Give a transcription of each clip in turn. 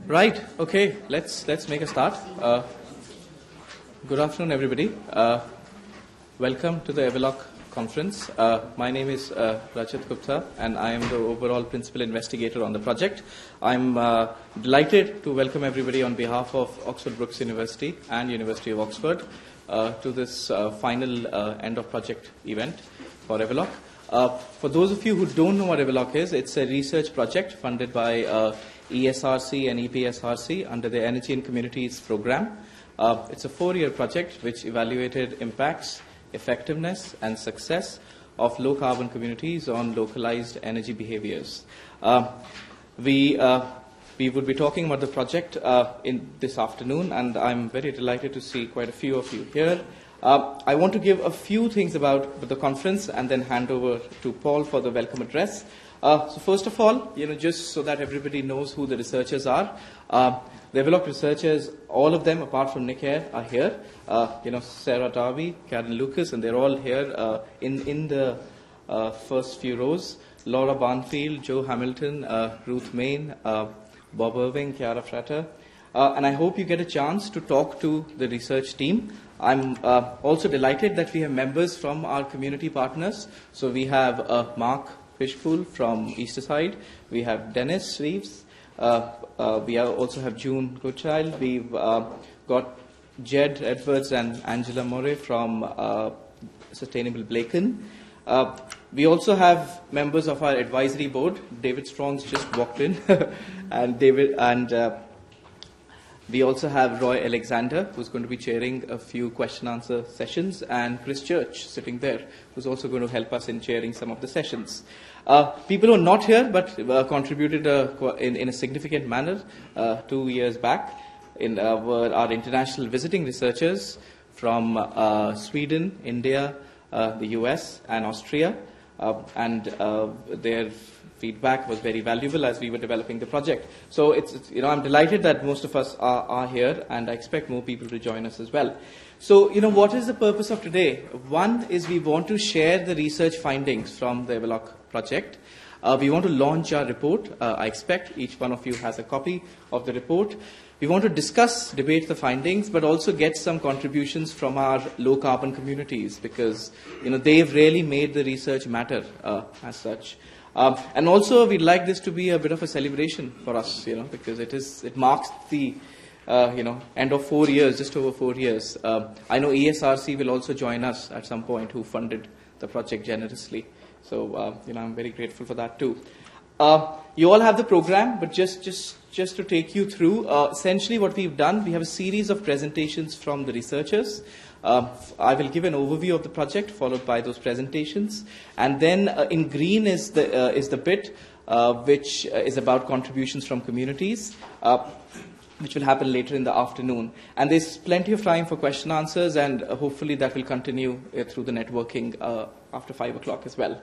Right. Okay. Let's make a start. Good afternoon, everybody. Welcome to the EVALOC conference. My name is Rajat Gupta, and I am the overall principal investigator on the project. I'm delighted to welcome everybody on behalf of Oxford Brookes University and University of Oxford to this final end of project event for EVALOC. For those of you who don't know what EVALOC is, it's a research project funded by ESRC and EPSRC under the Energy and Communities program. It's a 4-year project which evaluated impacts, effectiveness and success of low-carbon communities on localized energy behaviors. We would be talking about the project in this afternoon, and I'm very delighted to see quite a few of you here. I want to give a few things about the conference and then hand over to Paul for the welcome address. So first of all, just so that everybody knows who the researchers are, the EVALOC researchers, all of them apart from Nick Hare, are here. Sarah Darby, Karen Lucas, and they're all here in the first few rows. Laura Barnfield, Joe Hamilton, Ruth Main, Bob Irving, Chiara Frater. And I hope you get a chance to talk to the research team. I'm also delighted that we have members from our community partners. So we have Mark Fishpool from Easterside. We have Dennis Reeves. We also have June Goodchild. We've got Jed Edwards and Angela Moray from Sustainable Blacon. We also have members of our advisory board. David Strong's just walked in, and we also have Roy Alexander, who's going to be chairing a few question-answer sessions, and Chris Church sitting there, who's also going to help us in chairing some of the sessions. People who are not here but contributed in a significant manner 2 years back were our international visiting researchers from Sweden, India, the US, and Austria, and their feedback was very valuable as we were developing the project. So I'm delighted that most of us are here, and I expect more people to join us as well. So, what is the purpose of today? One is we want to share the research findings from the EVALOC project. We want to launch our report. I expect each one of you has a copy of the report. We want to discuss, debate the findings, but also get some contributions from our low-carbon communities because, they've really made the research matter as such. And also, we'd like this to be a bit of a celebration for us, because it marks the end of 4 years, just over 4 years. I know ESRC will also join us at some point, who funded the project generously. So, I'm very grateful for that too. You all have the program, but just to take you through, essentially what we've done, we have a series of presentations from the researchers. I will give an overview of the project, followed by those presentations. And then in green is the bit which is about contributions from communities, which will happen later in the afternoon. And there's plenty of time for question answers, and hopefully that will continue through the networking after 5 o'clock as well.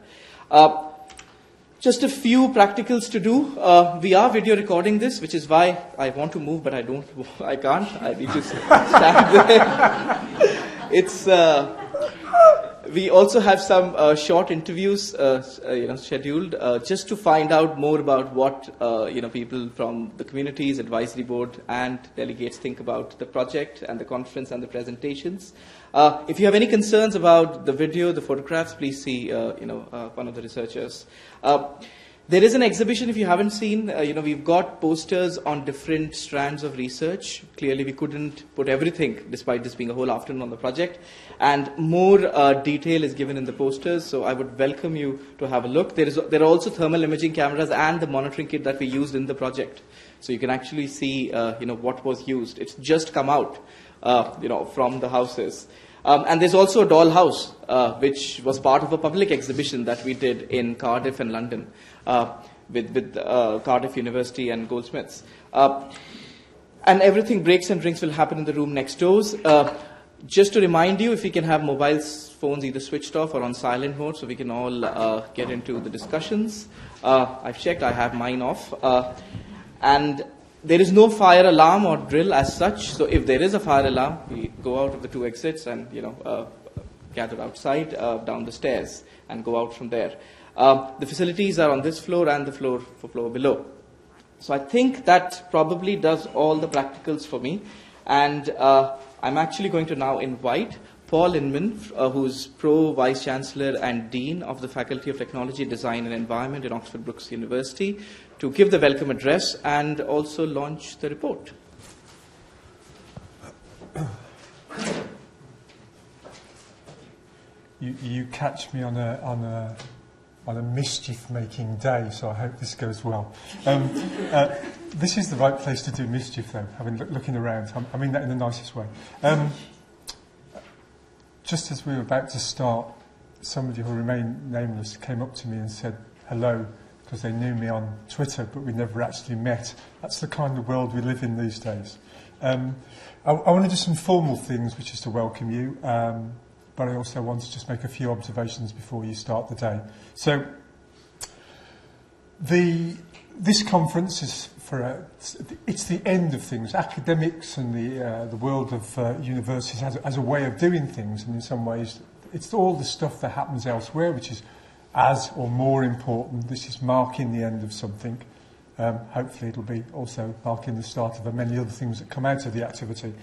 Just a few practicals to do. We are video recording this, which is why I want to move, but I can't. I need to stand there. We also have some short interviews, scheduled, just to find out more about what people from the communities, advisory board, and delegates think about the project and the conference and the presentations. If you have any concerns about the video, the photographs, please see one of the researchers. There is an exhibition, if you haven't seen. We've got posters on different strands of research. Clearly, we couldn't put everything, despite this being a whole afternoon on the project. And more detail is given in the posters, so I would welcome you to have a look. There are also thermal imaging cameras and the monitoring kit that we used in the project. So you can actually see, what was used. It's just come out, from the houses. And there's also a dollhouse, which was part of a public exhibition that we did in Cardiff and London with Cardiff University and Goldsmiths. And everything, breaks and drinks, will happen in the room next doors. Just to remind you, if we can have mobile phones either switched off or on silent mode so we can all get into the discussions. I've checked, I have mine off. And there is no fire alarm or drill as such, so if there is a fire alarm, we go out of the 2 exits and gather outside down the stairs and go out from there. The facilities are on this floor and the floor below. So I think that probably does all the practicals for me. And I'm actually going to now invite Paul Inman, who's Pro Vice Chancellor and Dean of the Faculty of Technology, Design and Environment in Oxford Brookes University, to give the welcome address and also launch the report. You catch me on a mischief-making day, so I hope this goes well. This is the right place to do mischief, though. I've been looking around. I mean that in the nicest way. Just as we were about to start, somebody who remained nameless came up to me and said hello, because they knew me on Twitter, but we never actually met. That's the kind of world we live in these days. I want to do some formal things, which is to welcome you, but I also want to just make a few observations before you start the day. So, this conference is it's the end of things. Academics and the world of universities has a way of doing things, and in some ways it's all the stuff that happens elsewhere which is as or more important. This is marking the end of something. Hopefully it'll be also marking the start of many other things that come out of the activity.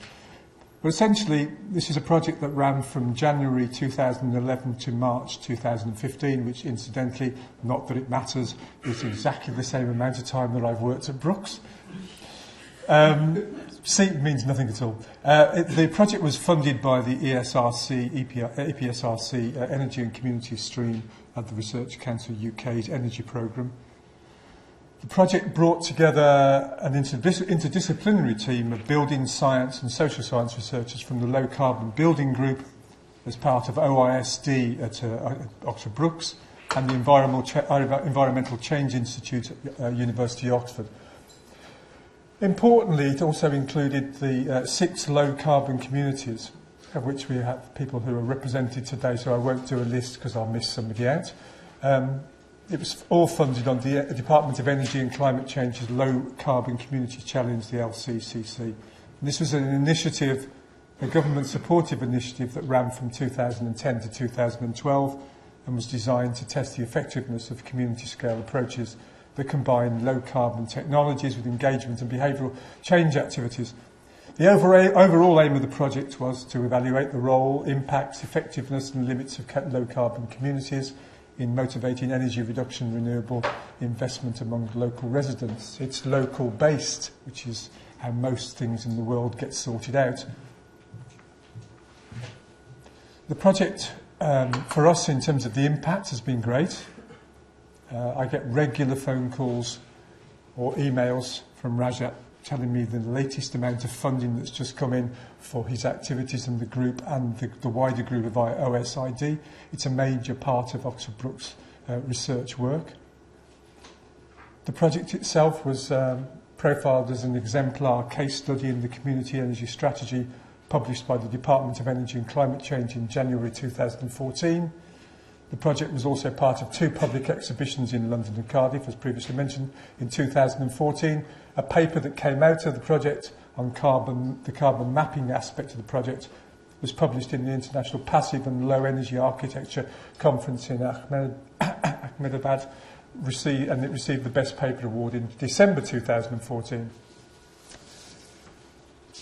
But essentially, this is a project that ran from January 2011 to March 2015, which incidentally, not that it matters, is exactly the same amount of time that I've worked at Brookes. C means nothing at all. The project was funded by the EPSRC Energy and Community Stream at the Research Council UK's Energy Programme. The project brought together an interdisciplinary team of building science and social science researchers from the Low Carbon Building Group as part of OISD at Oxford Brookes and the Environmental Change Institute at University of Oxford. Importantly, it also included the 6 low carbon communities, of which we have people who are represented today, so I won't do a list because I'll miss somebody out. It was all funded on the Department of Energy and Climate Change's Low Carbon Community Challenge, the LCCC. And this was an initiative, a government-supportive initiative that ran from 2010 to 2012 and was designed to test the effectiveness of community-scale approaches that combine low-carbon technologies with engagement and behavioural change activities. The overall aim of the project was to evaluate the role, impacts, effectiveness and limits of low-carbon communities in motivating energy reduction, renewable investment among local residents. It's local based, which is how most things in the world get sorted out. The project for us in terms of the impact has been great. I get regular phone calls or emails from Rajat telling me the latest amount of funding that's just come in for his activities in the group and the wider group of OSID. It's a major part of Oxford Brookes' research work. The project itself was profiled as an exemplar case study in the Community Energy Strategy published by the Department of Energy and Climate Change in January 2014. The project was also part of 2 public exhibitions in London and Cardiff, as previously mentioned, in 2014. A paper that came out of the project on the carbon mapping aspect of the project was published in the International Passive and Low Energy Architecture Conference in Ahmedabad, and it received the Best Paper Award in December 2014.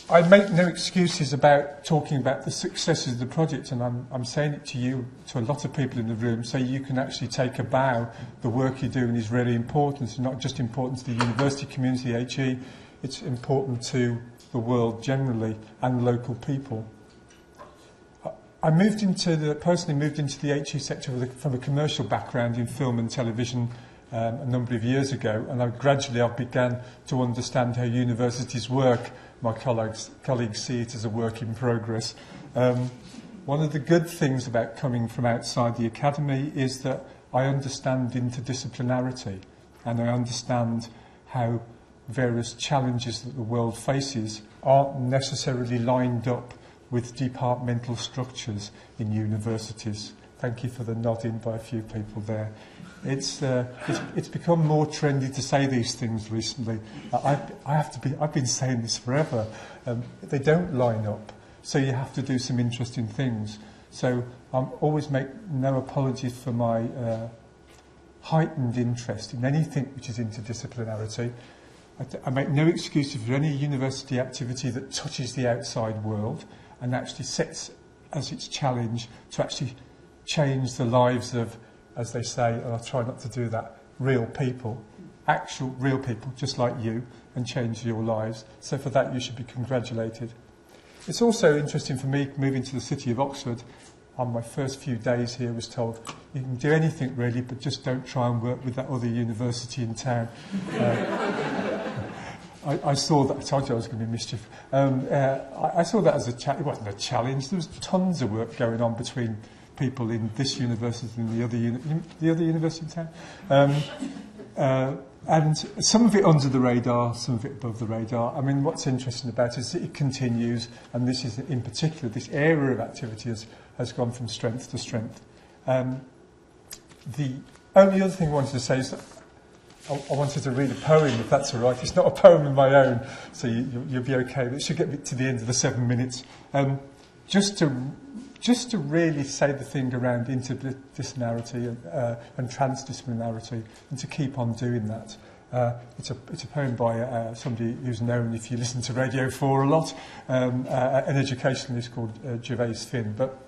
I make no excuses about talking about the successes of the project, and I'm saying it to you, to a lot of people in the room, so you can actually take a bow. The work you're doing is really important. It's not just important to the university community, HE, it's important to the world generally and local people. I personally moved into the HE sector from a commercial background in film and television a number of years ago, and I've began to understand how universities work. My colleagues see it as a work in progress. One of the good things about coming from outside the academy is that I understand interdisciplinarity, and I understand how various challenges that the world faces aren't necessarily lined up with departmental structures in universities. Thank you for the nodding by a few people there. It's become more trendy to say these things recently. I've been saying this forever. They don't line up, so you have to do some interesting things. So I always make no apologies for my heightened interest in anything which is interdisciplinarity. I make no excuses for any university activity that touches the outside world and actually sets as its challenge to actually change the lives of, as they say, and I'll try not to do that, real people, actual real people, just like you, and change your lives. So for that, you should be congratulated. It's also interesting for me, moving to the city of Oxford, on my first few days here was told, you can do anything really, but just don't try and work with that other university in town. I saw that, I told you I was going to be mischief. I saw that as it wasn't a challenge. There was tons of work going on between people in this university and the other university in town. And some of it under the radar, some of it above the radar. I mean, what's interesting about it is that it continues, and this is in particular, this area of activity has gone from strength to strength. The only other thing I wanted to say is that I wanted to read a poem, if that's all right. It's not a poem of my own, so you'll be okay. It should get me to the end of the 7 minutes. Just to really say the thing around interdisciplinarity and transdisciplinarity, and to keep on doing that. It's a poem by somebody who's known, if you listen to Radio 4 a lot, an educationalist called Gervais Finn. But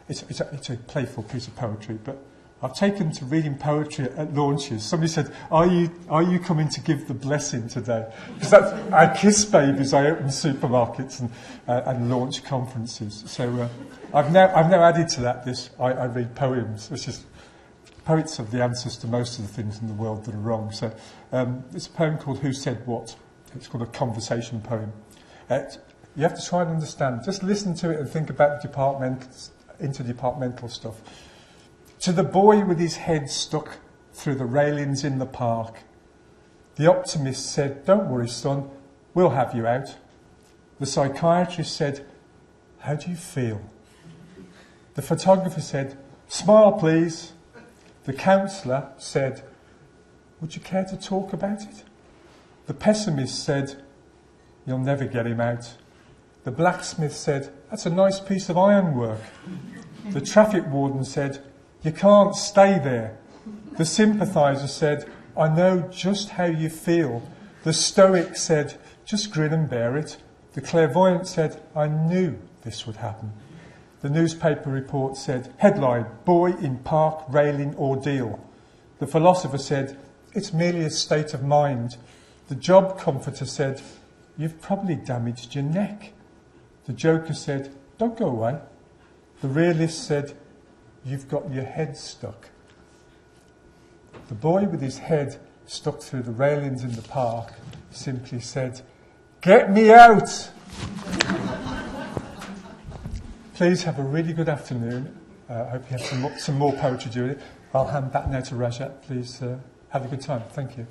it's a playful piece of poetry. But I've taken to reading poetry at launches. Somebody said, "Are you coming to give the blessing today?" Because I kiss babies, I open supermarkets and launch conferences. So I've now added to that I read poems, which is poets are the answers to most of the things in the world that are wrong. So it's a poem called "Who Said What?" It's called a conversation poem. You have to try and understand. Just listen to it and think about interdepartmental stuff. To the boy with his head stuck through the railings in the park, the optimist said, "Don't worry, son, we'll have you out." The psychiatrist said, "How do you feel?" The photographer said, "Smile, please." The counsellor said, "Would you care to talk about it?" The pessimist said, "You'll never get him out." The blacksmith said, "That's a nice piece of ironwork." The traffic warden said, "You can't stay there." The sympathiser said, "I know just how you feel." The stoic said, "Just grin and bear it." The clairvoyant said, "I knew this would happen." The newspaper report said, headline, "Boy in park railing ordeal." The philosopher said, "It's merely a state of mind." The job comforter said, "You've probably damaged your neck." The joker said, "Don't go away." The realist said, "You've got your head stuck." The boy with his head stuck through the railings in the park simply said, "Get me out!" Please have a really good afternoon. I hope you have some more poetry during it. I'll hand back now to Rajat. Please have a good time. Thank you.